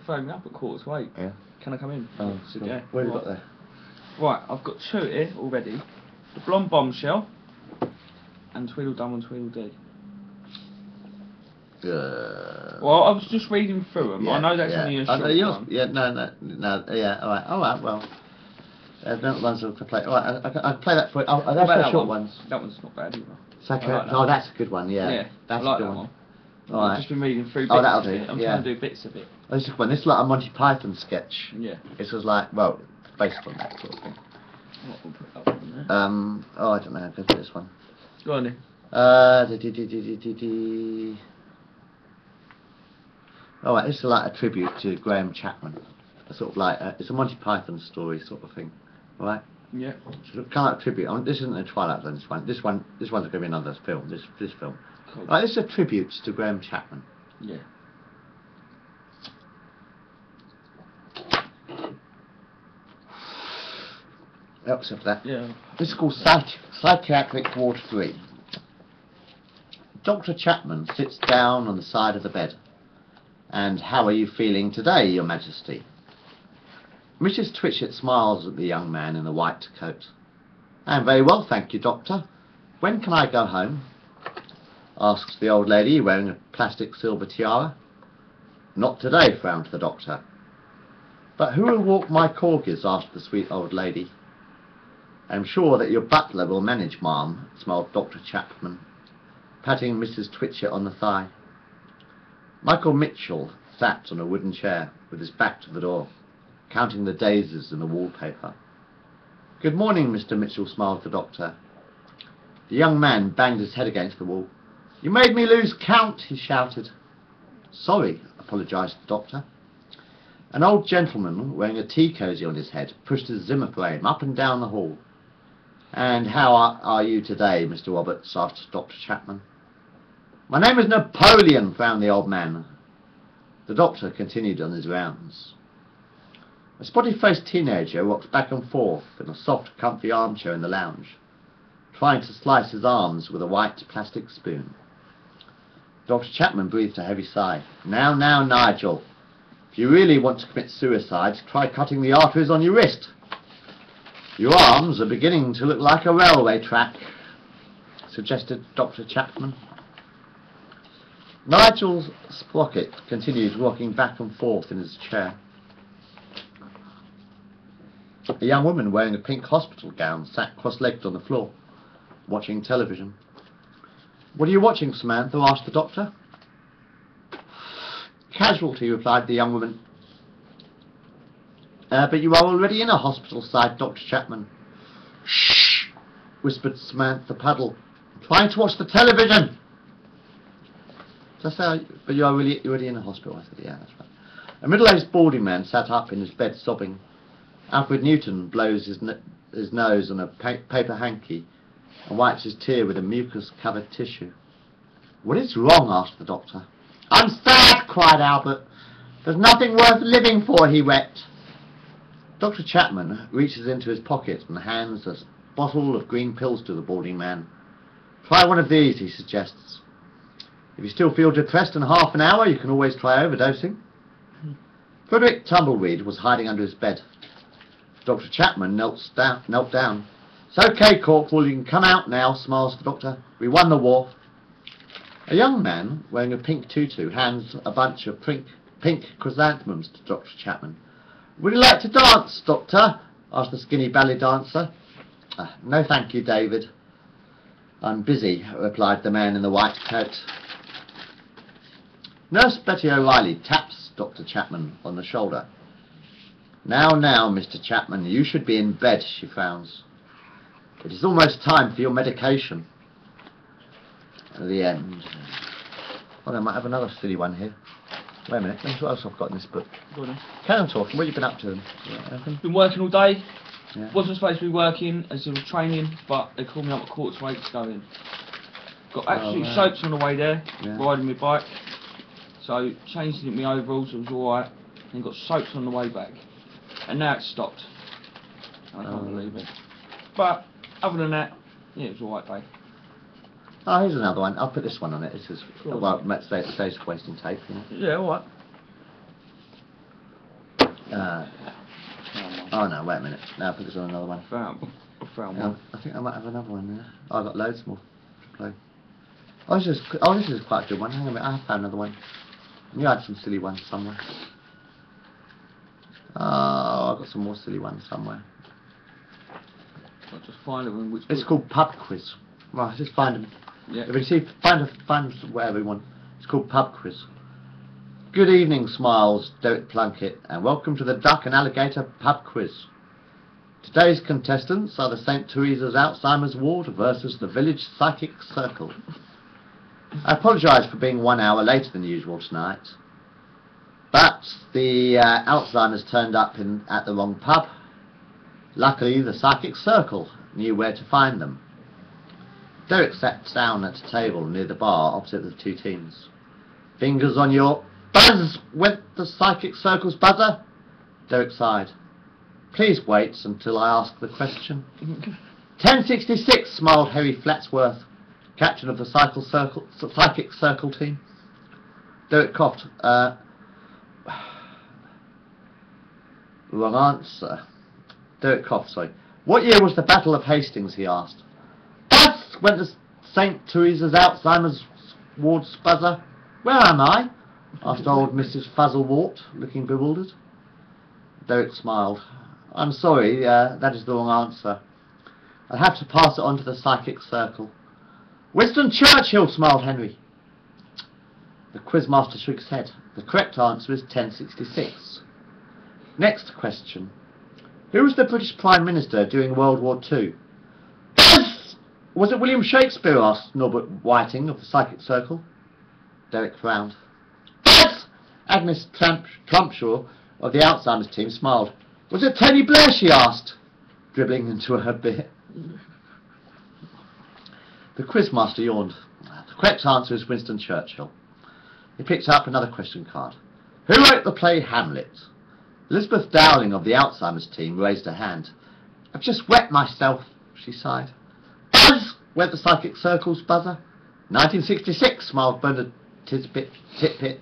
phoned me up at 7:45. Yeah. Can I come in? Oh, So, cool. yeah. What have you got there? Right, I've got 2 here already. The Blonde Bombshell and Tweedledum and Tweedledee. Well, I was just reading through them. I know that's only a short one. Yeah, no, yeah, alright, well. No ones to play. Alright, I can play that for you. Oh, that's the short ones. That one's not bad either. Oh, that's a good one, yeah. Yeah, that's I like a good that one. Alright. I've just been reading through bits that'll of do. it. I'm trying to do bits of it. Oh, this is one. This is like a Monty Python sketch. Yeah. This was like, well, based on that sort of thing. We'll put that one there. Oh, I don't know. Go for this one. Go on then. Alright, this is like a tribute to Graham Chapman. Sort of like, it's a Monty Python story sort of thing. Alright? Yeah. So kind of like a tribute. This isn't a Twilight Zone, this one. This one's going to be another film, this film. Cool. Right, this is a tribute to Graham Chapman. Yeah. Except for that. Yeah. This is called Psychiatric Ward 3. Dr. Chapman sits down on the side of the bed. And how are you feeling today, Your Majesty? Mrs. Twitchett smiles at the young man in the white coat. I am very well, thank you, Doctor. When can I go home? Asks the old lady, wearing a plastic silver tiara. Not today, frowned the doctor. But who will walk my corgis? Asked the sweet old lady. I'm sure that your butler will manage, ma'am, smiled Dr. Chapman, patting Mrs. Twitchett on the thigh. Michael Mitchell sat on a wooden chair with his back to the door, counting the daisies in the wallpaper. Good morning, Mr. Mitchell, smiled the doctor. The young man banged his head against the wall. You made me lose count, he shouted. Sorry, apologised the doctor. An old gentleman wearing a tea cosy on his head pushed his Zimmer frame up and down the hall. And how are you today, Mr. Roberts? Asked Dr. Chapman. My name is Napoleon, frowned the old man. The doctor continued on his rounds. A spotty-faced teenager rocked back and forth in a soft, comfy armchair in the lounge, trying to slice his arms with a white plastic spoon. Dr. Chapman breathed a heavy sigh. Now, Nigel, if you really want to commit suicide, try cutting the arteries on your wrist. Your arms are beginning to look like a railway track, suggested Dr. Chapman. Nigel's sprocket continued rocking back and forth in his chair. A young woman wearing a pink hospital gown sat cross-legged on the floor, watching television. What are you watching, Samantha? Asked the doctor. Casualty, replied the young woman. But you are already in a hospital, sighed Dr. Chapman. Shh, whispered Samantha Puddle. I'm trying to watch the television. But you are really already in a hospital. I said, yeah, that's right. A middle-aged balding man sat up in his bed sobbing. Alfred Newton blows his nose on a paper hanky and wipes his tear with a mucus-covered tissue. What is wrong? Asked the doctor. I'm sad, cried Albert. There's nothing worth living for, he wept. Dr. Chapman reaches into his pocket and hands a bottle of green pills to the balding man. Try one of these, he suggests. If you still feel depressed in half an hour, you can always try overdosing. Frederick Tumbleweed was hiding under his bed. Dr. Chapman knelt down. It's okay, Corporal, you can come out now, smiles the doctor. We won the war. A young man wearing a pink tutu hands a bunch of pink chrysanthemums to Dr. Chapman. Would you like to dance, Doctor? Asked the skinny ballet dancer. No, thank you, David. I'm busy, replied the man in the white coat. Nurse Betty O'Reilly taps Dr. Chapman on the shoulder. Now, Mr. Chapman, you should be in bed, she frowns. It is almost time for your medication. At the end. Oh, I might have another silly one here. Wait a minute, let me see what else I've got in this book. Go on then. Carry on talking, what have you been up to? Been working all day. Yeah. Wasn't supposed to be working as I was training, but they called me up at 7:45 to go in. Got absolute soaps on the way there, riding my bike. So changed my overalls, it was alright. Then got soaps on the way back. And now it's stopped. I can't believe it. But other than that, yeah, it was alright day. Oh, here's another one. I'll put this one on it. This is, well, Matt says wasting tape. You know? Yeah, alright. Oh no, wait a minute. Now put this on another one. I found one. I think I might have another one there. Oh, I've got loads more to play. Oh, this is quite a good one. Hang on a minute, I have found another one. You had some silly ones somewhere. Oh, I've got some more silly ones somewhere. I'll just find it. Which It's called Pub Quiz. Right, just find them. Yeah. If you see, find whatever you want. It's called Pub Quiz. Good evening, Smiles, Derek Plunkett, and welcome to the Duck and Alligator Pub Quiz. Today's contestants are the St. Teresa's Alzheimer's Ward versus the Village Psychic Circle. I apologise for being 1 hour later than usual tonight, but the Alzheimer's turned up at the wrong pub. Luckily, the Psychic Circle knew where to find them. Derek sat down at a table near the bar opposite the two teams. Fingers on your buzz, went the Psychic Circle's buzzer. Derek sighed. Please wait until I ask the question. 1066, smiled Harry Flatsworth, captain of the Psychic Circle team. Derek coughed. Wrong answer. Derek coughed, sorry. What year was the Battle of Hastings, he asked. Buzz, went the St. Teresa's Alzheimer's Ward's buzzer. Where am I? Asked old Mrs. Fuzzlewort, looking bewildered. Derek smiled. I'm sorry, that is the wrong answer. I'll have to pass it on to the Psychic Circle. Winston Churchill, smiled Henry. The quizmaster shook his head. The correct answer is 1066. Next question. Who was the British Prime Minister during World War II? Buzz! Was it William Shakespeare? Asked Norbert Whiting of the Psychic Circle. Derek frowned. Buzz! Agnes Trumpshaw of the Alzheimer's team smiled. Was it Tony Blair? She asked, dribbling into her beer. The quizmaster yawned. The correct answer is Winston Churchill. He picked up another question card. Who wrote the play Hamlet? Elizabeth Dowling of the Alzheimer's team raised her hand. I've just wet myself, she sighed. Buzz! Went the Psychic Circle's buzzer. 1966, smiled Bernard Titpit. The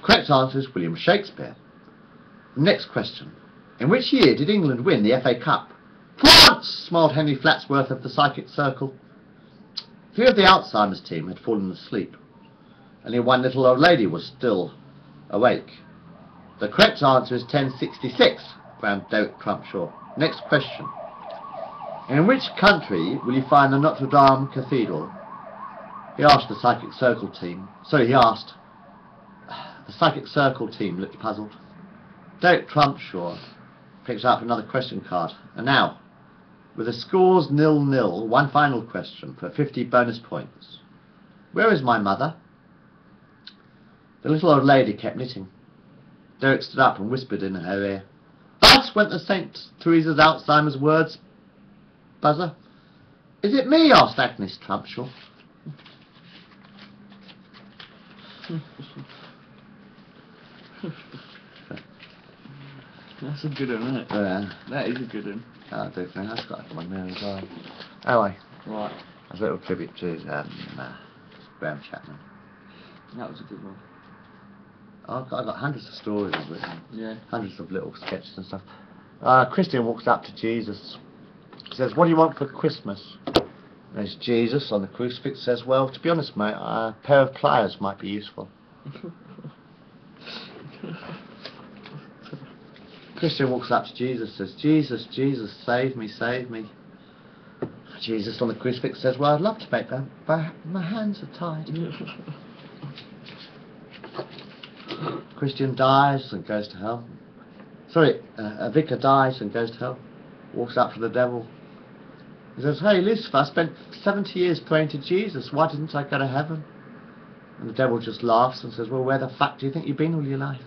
correct answer is William Shakespeare. Next question. In which year did England win the FA Cup? France! Smiled Henry Flatsworth of the Psychic Circle. 3 of the Alzheimer's team had fallen asleep. Only one little old lady was still awake. The correct answer is 1066, frowned Derek Crumpshaw. Next question. In which country will you find the Notre Dame Cathedral? He asked the Psychic Circle team. Sorry, he asked. The Psychic Circle team looked puzzled. Derek Crumpshaw picked up another question card. And now, with the scores 0-0, one final question for 50 bonus points. Where is my mother? The little old lady kept knitting. Derek stood up and whispered in her ear. Buzz! Went the St. Teresa's Alzheimer's words buzzer. Is it me? Asked Agnes Trumpshaw. That's a good one, isn't it? Yeah. That is a good one. I do think that's got one there as well. Anyway, Right. a little tribute to Graham Chapman. That was a good one. I've got hundreds of stories written. Yeah. Hundreds of little sketches and stuff. Christian walks up to Jesus. He says, what do you want for Christmas? There's Jesus on the crucifix. Says, well, to be honest, mate, a pair of pliers might be useful. Christian walks up to Jesus. Says, Jesus, Jesus, save me, save me. Jesus on the crucifix says, well, I'd love to make that, but my hands are tied. Christian dies and goes to hell. Sorry, a vicar dies and goes to hell. Walks up to the devil. He says, hey, Lucifer, I spent 70 years praying to Jesus. Why didn't I go to heaven? And the devil just laughs and says, well, where the fuck do you think you've been all your life?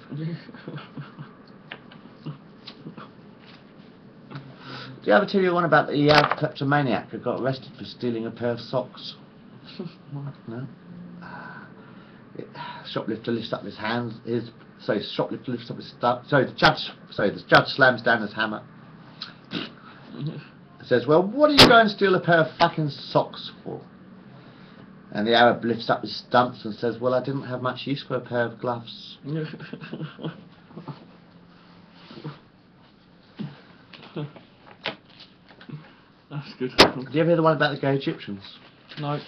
Did I ever tell you one about the kleptomaniac who got arrested for stealing a pair of socks? No? Shoplifter lifts up his hands. Shoplifter lifts up his the judge slams down his hammer. Says, well, what are you going to steal a pair of fucking socks for? And the Arab lifts up his stumps and says, well, I didn't have much use for a pair of gloves. That's good. Did you ever hear the one about the gay Egyptians? No.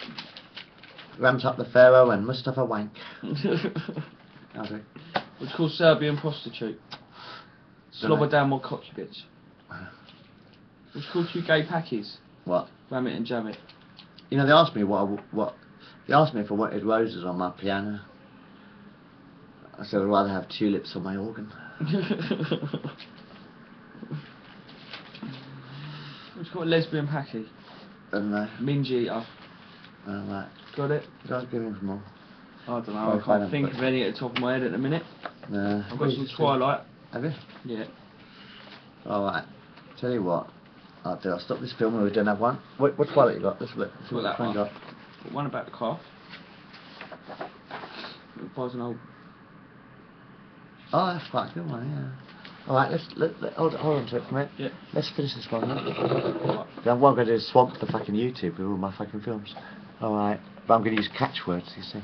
Ramped up the Pharaoh and Mustafa Wank. Okay. What's called Serbian prostitute. Slobber down my cocky bitch. What's called two gay packies. What? Ram it and jam it. You know, they asked me they asked me if I wanted roses on my piano. I said I'd rather have tulips on my organ. What's called a lesbian packy. I don't know. Minge eater. Right. Got it? Don't give him more. I don't know, I can't think of any at the top of my head at the minute. No. I've got some Twilight. Have you? Yeah. Alright. Tell you what. I'll stop this film when we don't have one. What Twilight you got? Let's look. Got that one. Got. Got one about the calf. It was an old... Oh, that's quite a good one, yeah. Alright, hold on to it for a minute. Yeah. Let's finish this one. Right. Then what I'm going to do is swamp the fucking YouTube with all my fucking films. Alright. But I'm going to use catchwords, you see.